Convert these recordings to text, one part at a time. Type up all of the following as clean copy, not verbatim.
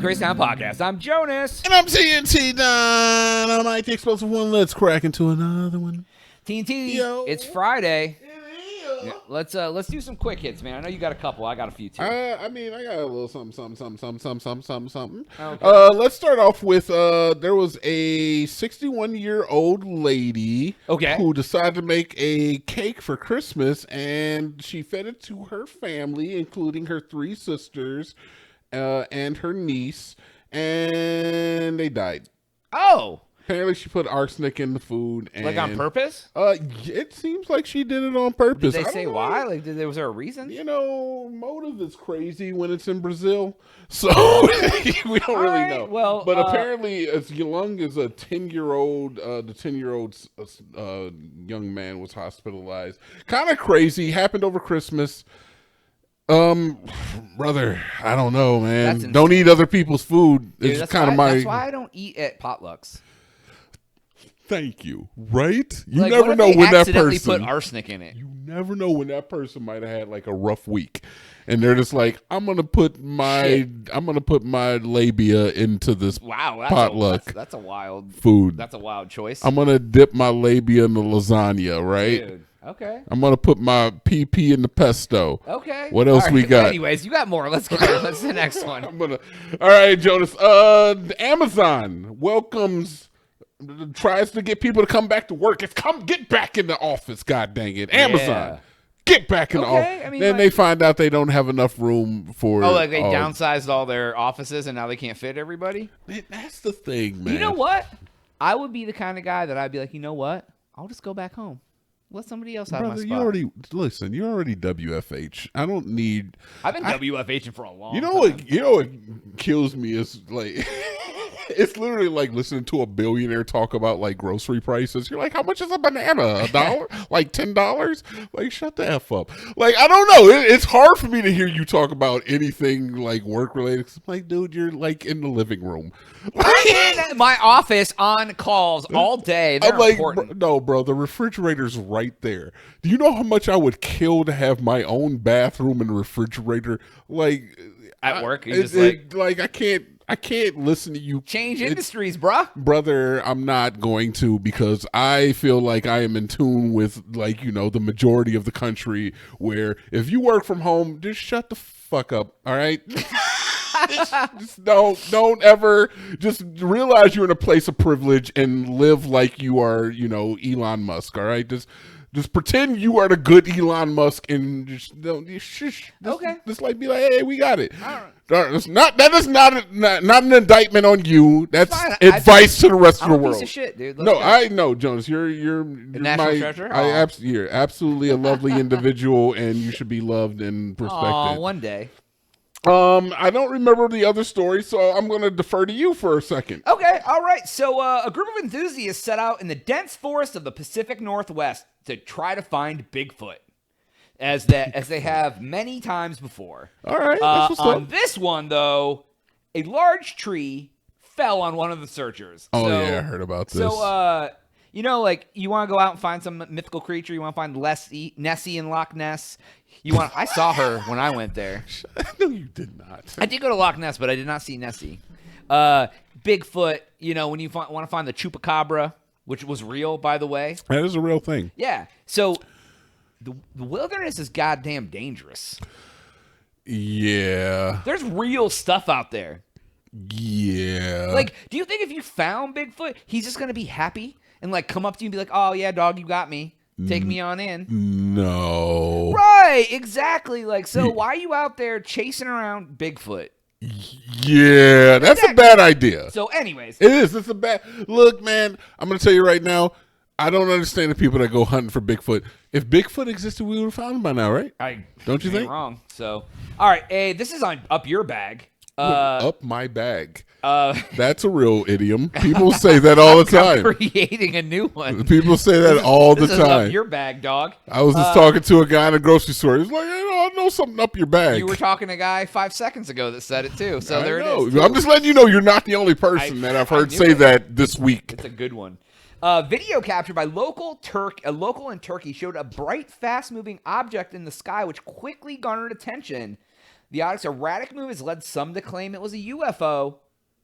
the Crazy Town Podcast. I'm Jonas. And I'm TNT Don. I'm Mike the Explosive One. Let's crack into another one. TNT, Yo. it's Friday. Yeah, let's do some quick hits, man. I know you got a couple. I got a few too. I got a little something. Okay. Let's start off with there was a 61-year-old lady who decided to make a cake for Christmas, and she fed it to her family, including her 3 sisters and her niece, and they died. Oh. Apparently, she put arsenic in the food. And, like on purpose? It seems like she did it on purpose. Did they say why? Like, was there a reason? You know, motive is crazy when it's in Brazil, so we don't really know. Well, but apparently, as young as a 10-year-old, the 10-year-old young man was hospitalized. Kind of crazy. Happened over Christmas. Brother, I don't know, man. Don't eat other people's food. Dude, it's kind of my. That's why I don't eat at potlucks. Thank you. Right? You like, never know when that person put arsenic in it. You never know when that person might have had like a rough week, and they're just like, I'm gonna put my labia into this potluck. That's a wild food. That's a wild choice. I'm gonna dip my labia in the lasagna, right? Dude. Okay. I'm gonna put my PP in the pesto. Okay. What else we got? Anyways, you got more. Let's go. Let's the next one. All right, Jonas. Amazon tries to get people to come back to work. Get back in the office, god dang it. Amazon. Get back in the office. I mean, then they find out they don't have enough room for they downsized all their offices and now they can't fit everybody? That's the thing, man. You know what? I would be the kind of guy that I'd be like, you know what? I'll just go back home. Let somebody else have my spot. You're already WFH. I don't need. I've been WFHing for a long time. You know what kills me is like it's literally like listening to a billionaire talk about like grocery prices. You're like, how much is a banana? $1? Like $10? Like, shut the F up. Like, I don't know. It's hard for me to hear you talk about anything like work related. I'm like, dude, you're like in the living room. I'm in my office on calls all day. They're like, important. No, bro, the refrigerator's right there. Do you know how much I would kill to have my own bathroom and refrigerator? Like at work, I can't listen to you. Change industries, bruh. Brother, I'm not going to, because I feel like I am in tune with, like, you know, the majority of the country, where if you work from home, just shut the fuck up, all right? just don't ever, just realize you're in a place of privilege and live like you are, you know, Elon Musk, all right? Just pretend you are the good Elon Musk and just like be like, hey, we got it. That is not an indictment on you. That's advice to the rest of the world. Piece of shit, dude. I know, Jonas. You're national treasure. You're absolutely a lovely individual, and you should be loved and respected. One day. I don't remember the other story, so I'm going to defer to you for a second. Okay, all right. So a group of enthusiasts set out in the dense forest of the Pacific Northwest to try to find Bigfoot, as they have many times before. All right. That's what's on up. this one, though, a large tree fell on one of the searchers. Oh, yeah, I heard about this. So, you know, like, you want to go out and find some mythical creature. You want to find Nessie in Loch Ness. I saw her when I went there. No, you did not. I did go to Loch Ness, but I did not see Nessie. Bigfoot, you know, when you want to find the chupacabra, which was real, by the way. That is a real thing. Yeah. So the wilderness is goddamn dangerous. Yeah. There's real stuff out there. Yeah. Like, do you think if you found Bigfoot, he's just going to be happy and, like, come up to you and be like, oh, yeah, dog, you got me. Take me on in. No. Right, exactly. Like, so why are you out there chasing around Bigfoot? Yeah, that's a bad idea. So anyways. It is. It's a bad... Look, man, I'm going to tell you right now, I don't understand the people that go hunting for Bigfoot. If Bigfoot existed, we would have found him by now, right? Don't you think? Wrong. So, all right, hey, this is on Up Your Bag. Up my bag. That's a real idiom. People say that all the time. I'm creating a new one. People say that all the time. This is up your bag, dog. I was just talking to a guy in a grocery store. He's like, I know something up your bag. You were talking to a guy 5 seconds ago that said it too. So there it is. I'm just letting you know you're not the only person that I've heard say that this week. It's a good one. Video captured by a local in Turkey showed a bright, fast-moving object in the sky, which quickly garnered attention. The object's erratic move has led some to claim it was a UFO,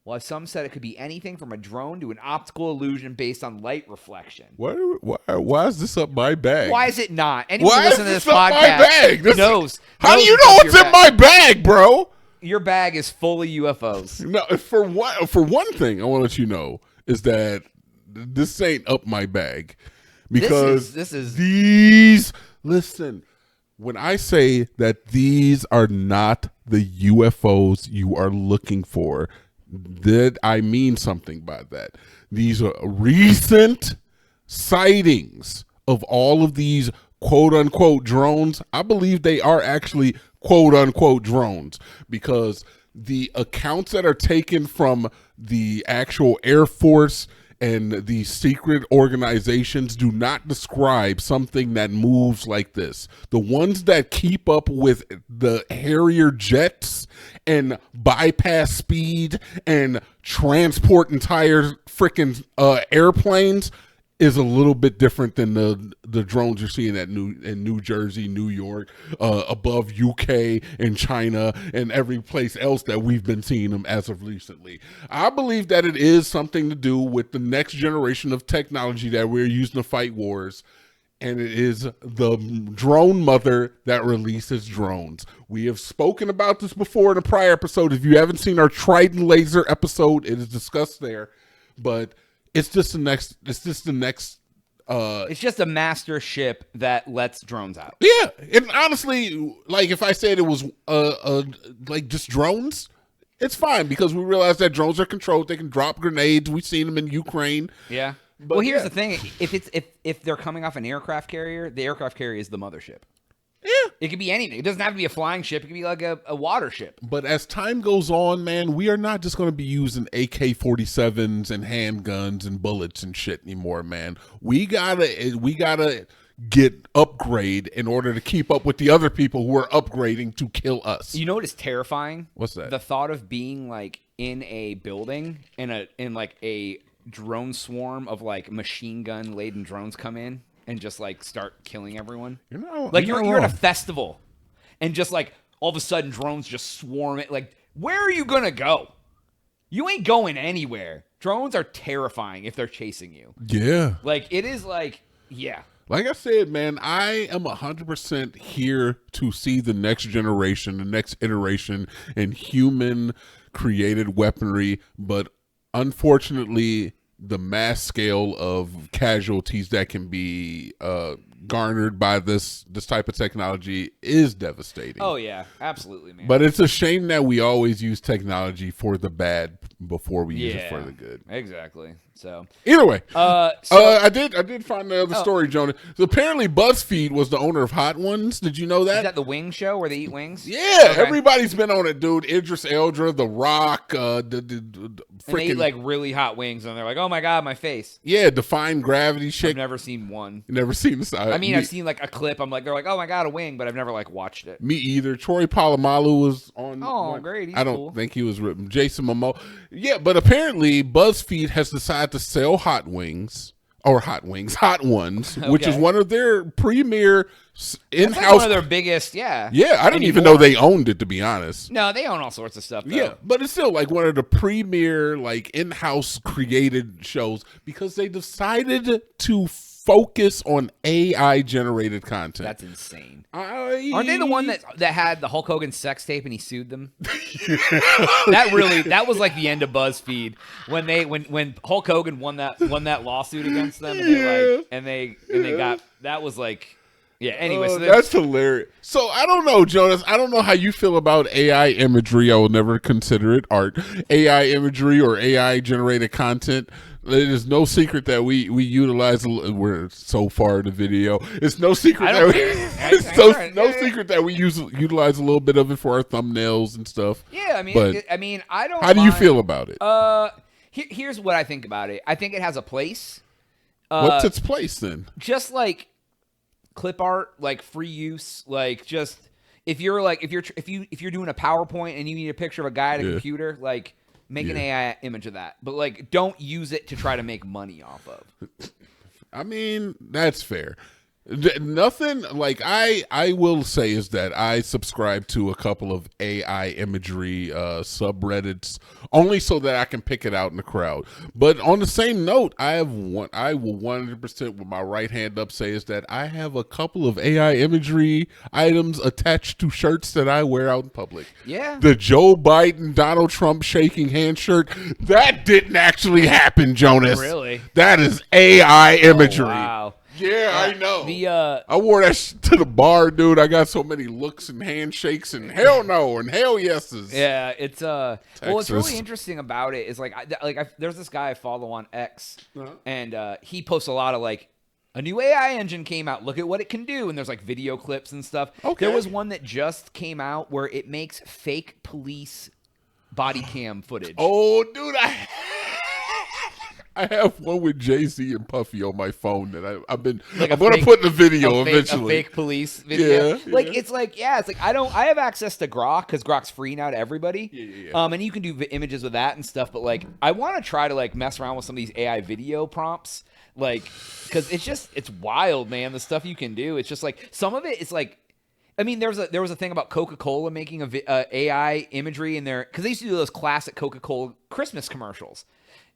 while some said it could be anything from a drone to an optical illusion based on light reflection. Why is this up my bag? Why is it not? Anyone Why listening to is this this up my podcast bag? knows. How do you it's know up what's your in bag. my bag, bro? Your bag is full of UFOs. No, for one thing, I want to let you know is that this ain't up my bag because This is these. Listen, when I say that these are not the UFOs you are looking for, that I mean something by that. These are recent sightings of all of these quote unquote drones. I believe they are actually quote unquote drones because the accounts that are taken from the actual Air Force and the secret organizations do not describe something that moves like this. The ones that keep up with the Harrier jets and bypass speed and transport entire freaking airplanes is a little bit different than the drones you're seeing in New Jersey, New York, above UK and China and every place else that we've been seeing them as of recently. I believe that it is something to do with the next generation of technology that we're using to fight wars. And it is the drone mother that releases drones. We have spoken about this before in a prior episode. If you haven't seen our Trident laser episode, it is discussed there. But it's just the next. It's just a master ship that lets drones out. Yeah, and honestly, like if I said it was like just drones, it's fine because we realize that drones are controlled. They can drop grenades. We've seen them in Ukraine. Yeah. But well, here's the thing: if they're coming off an aircraft carrier, the aircraft carrier is the mothership. Yeah. It could be anything. It doesn't have to be a flying ship. It could be like a water ship. But as time goes on, man, we are not just going to be using AK-47s and handguns and bullets and shit anymore, man. We gotta get upgrade in order to keep up with the other people who are upgrading to kill us. You know what is terrifying? What's that? The thought of being like in a building in like a drone swarm of like machine gun laden drones come in and just like start killing everyone. You're at a festival and just like all of a sudden drones just swarm it. Like, where are you gonna go? You ain't going anywhere. Drones are terrifying if they're chasing you. Yeah. Like, it is like, yeah. Like I said, man, I am 100% here to see the next generation, the next iteration in human created weaponry, but unfortunately, the mass scale of casualties that can be garnered by this type of technology is devastating. Oh yeah, absolutely, man. But it's a shame that we always use technology for the bad before we use it for the good. Exactly. So either way, I did find the other story, Jonah. So apparently, BuzzFeed was the owner of Hot Ones. Did you know that? Is that the wing show where they eat wings? Yeah, okay. Everybody's been on it, dude. Idris Elba, The Rock, the and they eat like really hot wings, and they're like, "Oh my god, my face." Yeah, Defying Gravity shit. I've never seen one. Never seen this. I mean, I've seen like a clip. I'm like, they're like, "Oh my god, a wing," but I've never like watched it. Me either. Troy Polamalu was on. Oh, great! He's I don't cool. think he was written. Jason Momoa. Yeah, but apparently BuzzFeed has decided to sell Hot Ones, which is one of their premier in-house. Like one of their biggest, yeah. Yeah, I didn't even know they owned it, to be honest. No, they own all sorts of stuff, though. Yeah, but it's still like one of the premier like in-house created shows because they decided to focus on AI generated content. That's insane. Aren't they the one that had the Hulk Hogan sex tape and he sued them? that was like the end of BuzzFeed when Hulk Hogan won that lawsuit against them and they got that was like. Yeah, anyway. So that's hilarious. So I don't know, Jonas. I don't know how you feel about AI imagery. I will never consider it art. AI imagery or AI generated content. It is no secret that we utilize. We're so far in the video. It's no secret secret that we utilize a little bit of it for our thumbnails and stuff. Yeah, I mean, but I don't. How do you feel about it? Here's what I think about it. I think it has a place. What's its place then? Just like clip art, like free use, like just if you're doing a PowerPoint and you need a picture of a guy at a computer, like make an AI image of that, but like don't use it to try to make money off of. I mean, that's fair. Nothing like I will say is that I subscribe to a couple of AI imagery subreddits only so that I can pick it out in the crowd. But on the same note, I will 100% with my right hand up say is that I have a couple of AI imagery items attached to shirts that I wear out in public. Yeah. The Joe Biden, Donald Trump shaking hand shirt, that didn't actually happen, Jonas. Really? That is AI imagery. Oh, wow. Yeah, I know. I wore that to the bar, dude. I got so many looks and handshakes and hell no and hell yeses. Yeah, it's well, what's really interesting about it is there's this guy I follow on X, and he posts a lot of like a new AI engine came out. Look at what it can do, and there's like video clips and stuff. Okay. There was one that just came out where it makes fake police body cam footage. Oh, dude, I have one with Jay-Z and Puffy on my phone that I'm going to put in the video eventually. A fake police video. Yeah, it's like I have access to Grok because Grok's free now to everybody. Yeah. And you can do images with that and stuff, but like I want to try to like mess around with some of these AI video prompts, like because it's wild, man. The stuff you can do. It's just like some of it is like. I mean, there was a thing about Coca-Cola making AI imagery in there because they used to do those classic Coca-Cola Christmas commercials.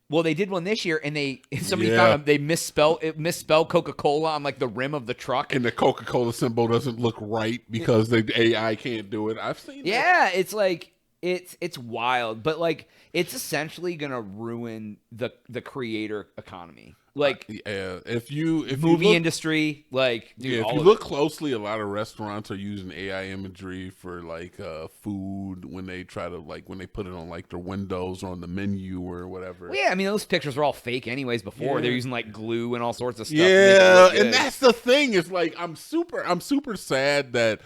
Well, they did one this year, and somebody found they misspelled Coca-Cola on like the rim of the truck, and the Coca-Cola symbol doesn't look right because the AI can't do it. I've seen that. Yeah, it's like it's wild, but like it's essentially gonna ruin the creator economy. Like if you movie look, industry, like dude, if you look closely, a lot of restaurants are using AI imagery for like food when they try to when they put it on like their windows or on the menu or whatever. Well, yeah, I mean those pictures were all fake anyways before. They're using like glue and all sorts of stuff. Yeah, and that's the thing. It's like I'm super sad that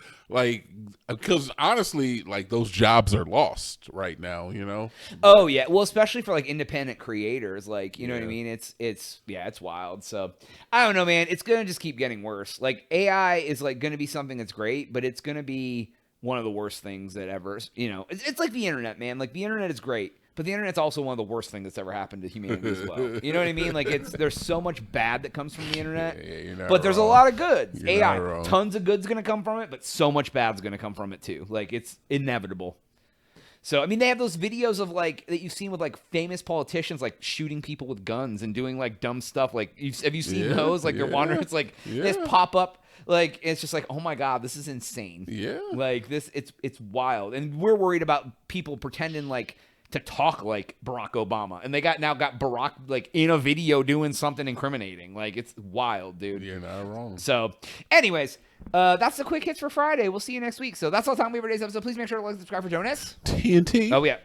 because honestly, like those jobs are lost right now, you know? Oh yeah. Well, especially for like independent creators, like, you know what I mean? It's wild. So I don't know, man. It's going to just keep getting worse. Like AI is like going to be something that's great, but it's going to be one of the worst things that ever, you know, it's like the internet, man. Like the internet is great, but the internet's also one of the worst things that's ever happened to humanity as well. You know what I mean? Like there's so much bad that comes from the internet, but there's a lot of good. AI, tons of good's going to come from it, but so much bad's going to come from it too. Like it's inevitable. So, I mean, they have those videos of like that you've seen with like famous politicians, like shooting people with guns and doing like dumb stuff. Like, have you seen those? Like, they're wandering. It's like they just pop up. Like, it's just like, oh my God, this is insane. Yeah. Like it's wild. And we're worried about people pretending like to talk like Barack Obama, and they got Barack like in a video doing something incriminating. Like it's wild, dude. You're not wrong. So, anyways, that's the quick hits for Friday. We'll see you next week. So that's all the time we have for today's episode. Please make sure to like and subscribe for Jonas. TNT. Oh yeah.